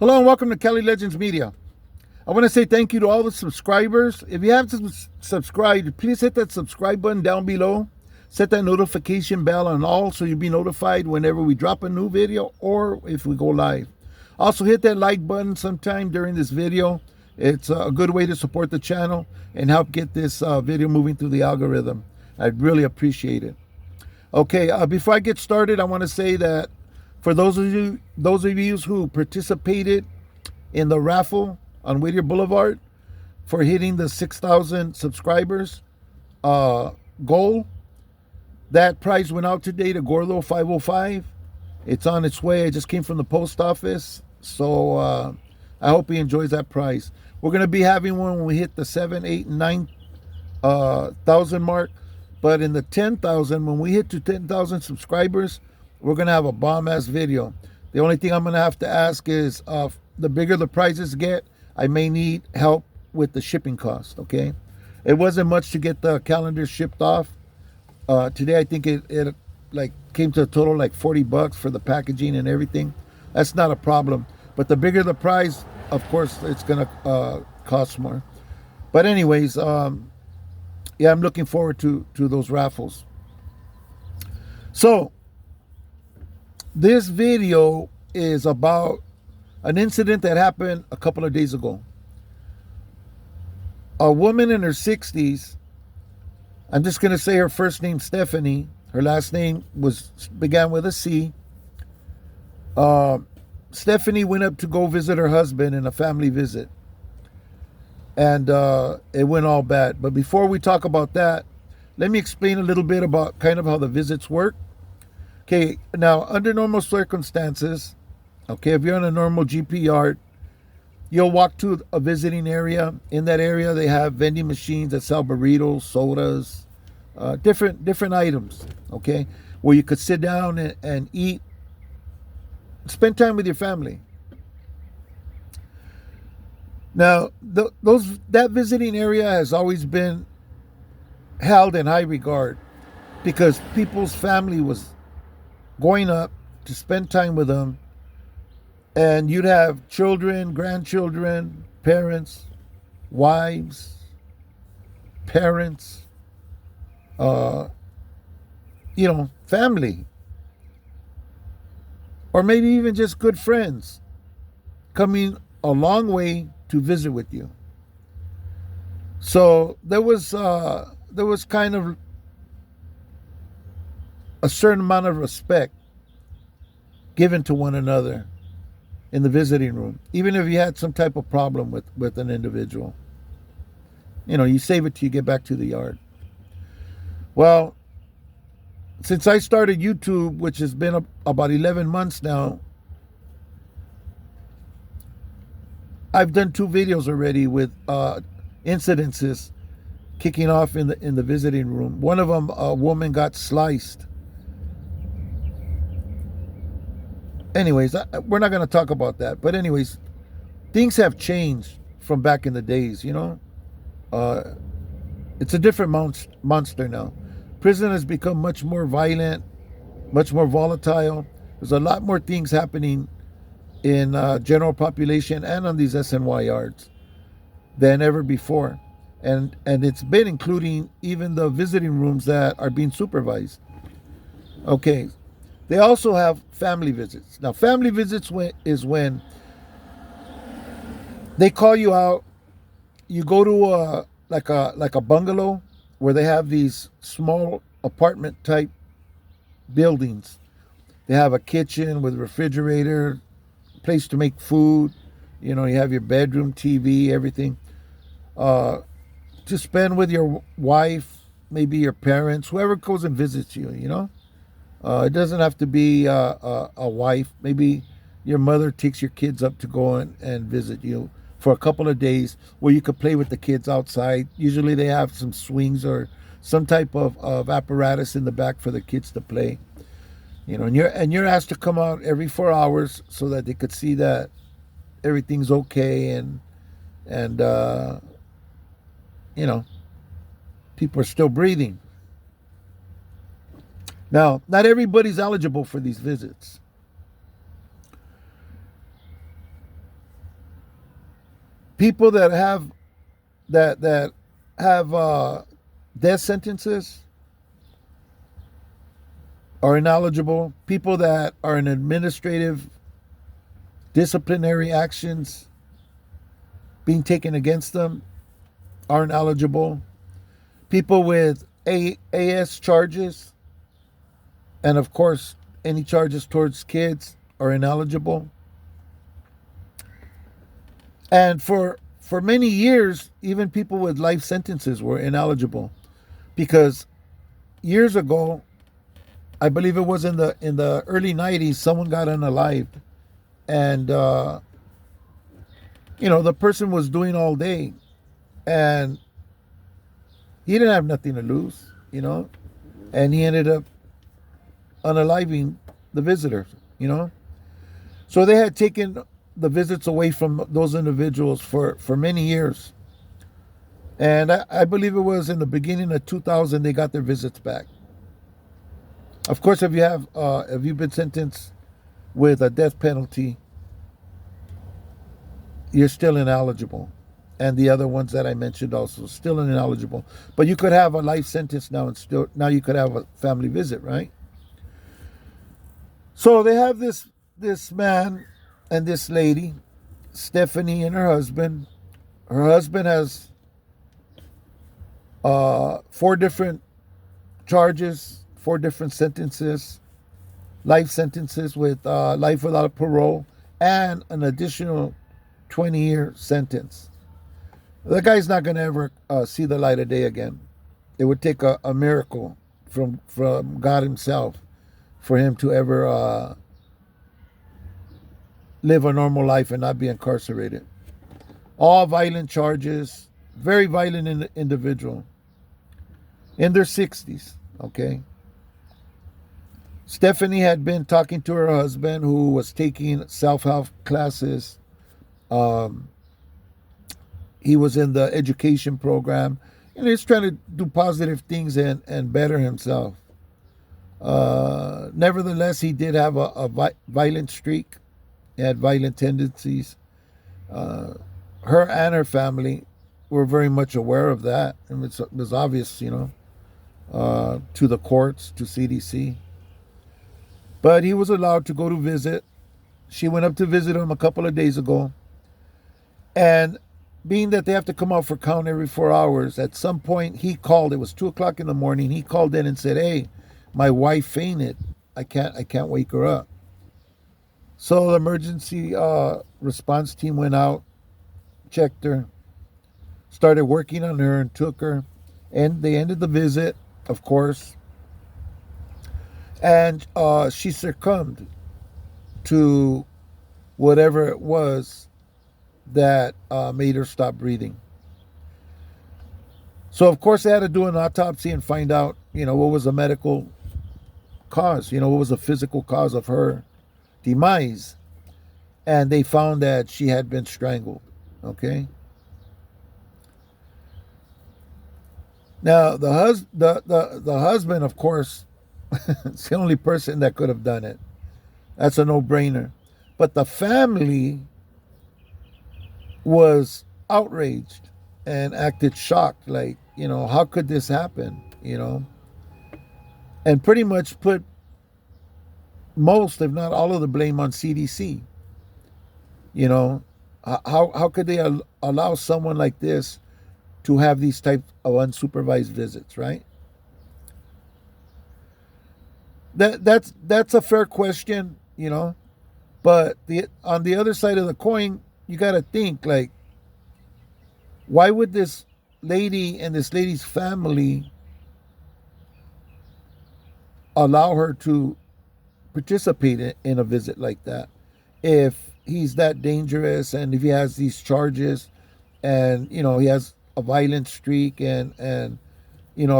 Hello and welcome to Cali Legends Media. I want to say thank you to all the subscribers. If you haven't subscribed, please hit that subscribe button down below. Set that notification bell on all so you'll be notified whenever we drop a new video or if we go live. Also hit that like button sometime during this video. It's a good way to support the channel and help get this video moving through the algorithm. I'd really appreciate it. Okay, before I get started, I want to say that for those of you who participated in the raffle on Whittier Boulevard for hitting the 6,000 subscribers goal, that prize went out today to Gordo 505. It's on its way. It just came from the post office, so I hope he enjoys that prize. We're going to be having one when we hit the 7, 8, and 9,000 mark, but in the 10,000, when we hit to 10,000 subscribers, we're going to have a bomb-ass video. The only thing I'm going to have to ask is the bigger the prizes get, I may need help with the shipping cost, okay? It wasn't much to get the calendar shipped off. Today, I think it like came to a total like $40 for the packaging and everything. That's not a problem. But the bigger the prize, of course, it's going to cost more. But anyways, yeah, I'm looking forward to those raffles. So, this video is about an incident that happened a couple of days ago. A woman in her 60s, I'm just going to say her first name Stephanie, her last name began with a C. Stephanie went up to go visit her husband in a family visit. And it went all bad. But before we talk about that, let me explain a little bit about kind of how the visits work. Okay, now under normal circumstances, okay, if you're in a normal GP yard, you'll walk to a visiting area. In that area, they have vending machines that sell burritos, sodas, different items, okay, where you could sit down and eat, spend time with your family. Now, that visiting area has always been held in high regard because people's family was going up to spend time with them, and you'd have children, grandchildren, parents, wives, parents, family, or maybe even just good friends coming a long way to visit with you. So there was kind of a certain amount of respect given to one another in the visiting room, even if you had some type of problem with an individual. You save it till you get back to the yard. Well, since I started YouTube, which has been about 11 months now, I've done 2 videos already with incidences kicking off in the visiting room. One of them, a woman got sliced. Anyways, we're not going to talk about that. But anyways, things have changed from back in the days, It's a different monster now. Prison has become much more violent, much more volatile. There's a lot more things happening in general population and on these SNY yards than ever before. And it's been including even the visiting rooms that are being supervised. Okay. They also have family visits. Now, family visits is when they call you out. You go to like a bungalow where they have these small apartment type buildings. They have a kitchen with a refrigerator, place to make food. You have your bedroom, TV, everything. To spend with your wife, maybe your parents, whoever goes and visits you, It doesn't have to be a wife. Maybe your mother takes your kids up to go and visit you for a couple of days where you could play with the kids outside. Usually they have some swings or some type of apparatus in the back for the kids to play. And you're asked to come out every 4 hours so that they could see that everything's okay and people are still breathing. Now, not everybody's eligible for these visits. People that have death sentences are ineligible. People that are in administrative disciplinary actions being taken against them aren't eligible. People with AS charges, and of course any charges towards kids, are ineligible. And for many years, even people with life sentences were ineligible, because years ago, I believe it was in the early 90s, someone got unalived, and the person was doing all day, and he didn't have nothing to lose, and he ended up unaliving the visitor, So they had taken the visits away from those individuals for many years. And I believe it was in the beginning of 2000 they got their visits back. Of course, if you've been sentenced with a death penalty, you're still ineligible. And the other ones that I mentioned also still ineligible. But you could have a life sentence now, and now you could have a family visit, right? So they have this man and this lady, Stephanie, and her husband. Her husband has 4 different charges, 4 different sentences, life sentences with life without parole, and an additional 20-year sentence. The guy's not going to ever see the light of day again. It would take a miracle from God himself for him to ever live a normal life and not be incarcerated. All violent charges, very violent individual, in their 60s, okay? Stephanie had been talking to her husband, who was taking self-help classes. He was in the education program, and he's trying to do positive things and better himself. Nevertheless, he did have a violent streak. He had violent tendencies. Her and her family were very much aware of that, and it was obvious, to the courts, to CDC. But he was allowed to go to visit. She went up to visit him a couple of days ago, and being that they have to come out for count every 4 hours, at some point he called. It was 2:00 in the morning. He called in and said, "Hey, my wife fainted. I can't wake her up." So the emergency response team went out, checked her, started working on her, and took her. And they ended the visit, of course. And she succumbed to whatever it was that made her stop breathing. So, of course, they had to do an autopsy and find out, what was the medical cause, what was the physical cause of her demise. And they found that she had been strangled, okay? Now, the husband, of course, is the only person that could have done it. That's a no-brainer. But the family was outraged and acted shocked, like, how could this happen, and pretty much put most, if not all, of the blame on CDC. How could they allow someone like this to have these types of unsupervised visits, right? That's a fair question, but on the other side of the coin, you got to think, like, why would this lady and this lady's family allow her to participate in a visit like that if he's that dangerous, and if he has these charges, and he has a violent streak and a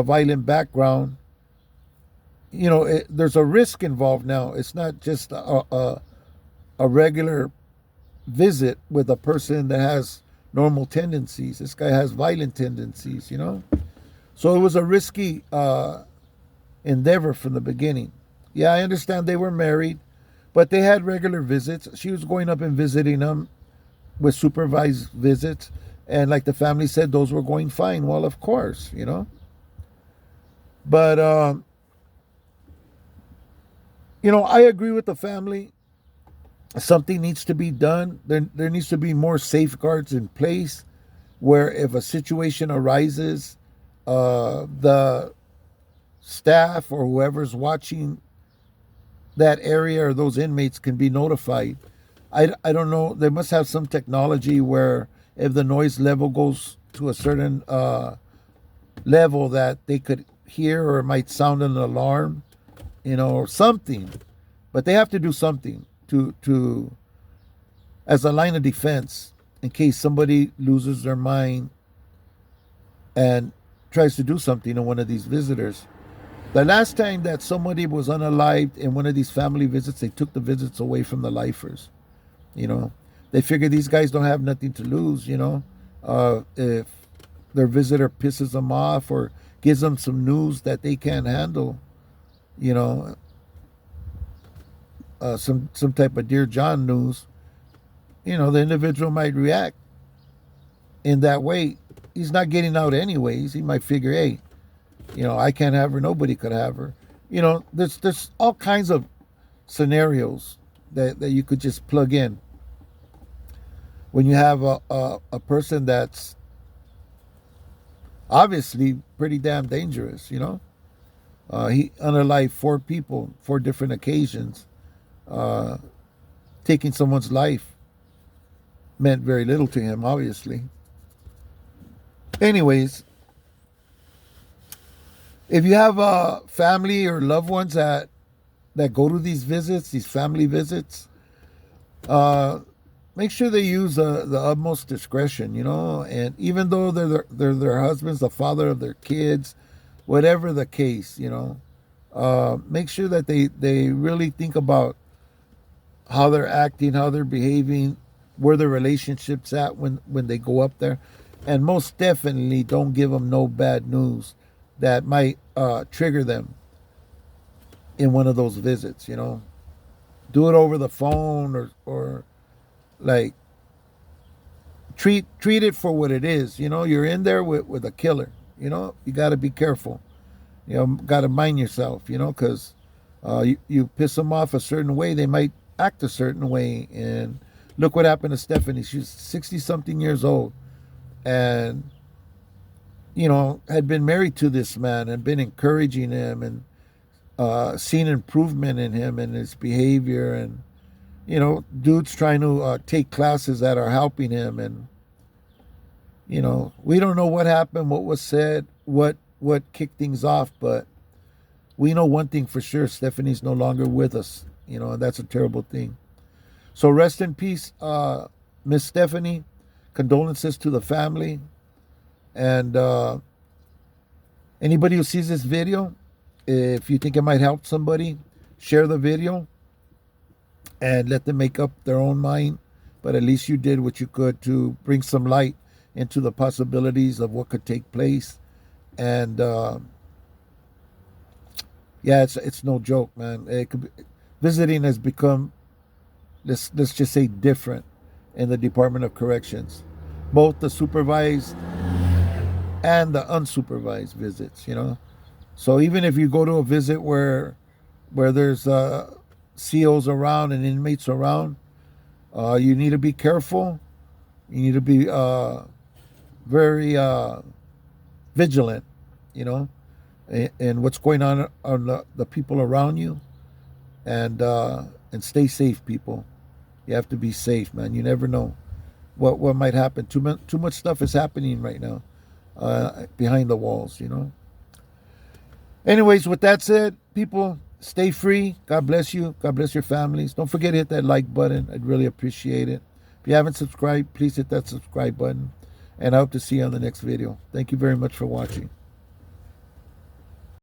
violent background? There's a risk involved now. It's not just a regular visit with a person that has normal tendencies. This guy has violent tendencies, So it was a risky endeavor from the beginning. Yeah, I understand they were married, but they had regular visits. She was going up and visiting them with supervised visits. And like the family said, those were going fine. Well, of course, But, I agree with the family. Something needs to be done. There needs to be more safeguards in place where if a situation arises, the staff or whoever's watching that area or those inmates can be notified. I don't know. They must have some technology where if the noise level goes to a certain level that they could hear, or it might sound an alarm, or something. But they have to do something to as a line of defense in case somebody loses their mind and tries to do something to one of these visitors. The last time that somebody was unalived in one of these family visits, they took the visits away from the lifers. They figure these guys don't have nothing to lose. If their visitor pisses them off or gives them some news that they can't handle, some type of Dear John news, the individual might react in that way. He's not getting out anyways. He might figure, hey, I can't have her. Nobody could have her. There's all kinds of scenarios that you could just plug in when you have a person that's obviously pretty damn dangerous. He unalived 4 people, 4 different occasions. Taking someone's life meant very little to him, obviously. Anyways, if you have family or loved ones that go to these visits, these family visits, make sure they use the utmost discretion, and even though they're their husbands, the father of their kids, whatever the case, make sure that they really think about how they're acting, how they're behaving, where their relationship's at when they go up there. And most definitely don't give them no bad news that might trigger them in one of those visits, Do it over the phone or like treat it for what it is. You're in there with a killer. You got to be careful. Got to mind yourself, because you piss them off a certain way, they might act a certain way. And look what happened to Stephanie. She's 60-something years old and, had been married to this man and been encouraging him and seen improvement in him and his behavior. And, dude's trying to take classes that are helping him. And, we don't know what happened, what was said, what kicked things off, but we know one thing for sure: Stephanie's no longer with us, and that's a terrible thing. So rest in peace, Miss Stephanie. Condolences to the family. And anybody who sees this video, if you think it might help somebody, share the video and let them make up their own mind. But at least you did what you could to bring some light into the possibilities of what could take place. And it's no joke, man. Visiting has become, let's just say, different in the Department of Corrections, both the supervised and the unsupervised visits. So even if you go to a visit where there's COs around and inmates around, you need to be careful. You need to be very vigilant, and what's going on the people around you, and stay safe, people. You have to be safe, man. You never know what might happen. Too much stuff is happening right now behind the walls, Anyways, with that said, people, stay free. God bless you. God bless your families. Don't forget to hit that like button. I'd really appreciate it. If you haven't subscribed, please hit that subscribe button. And I hope to see you on the next video. Thank you very much for watching.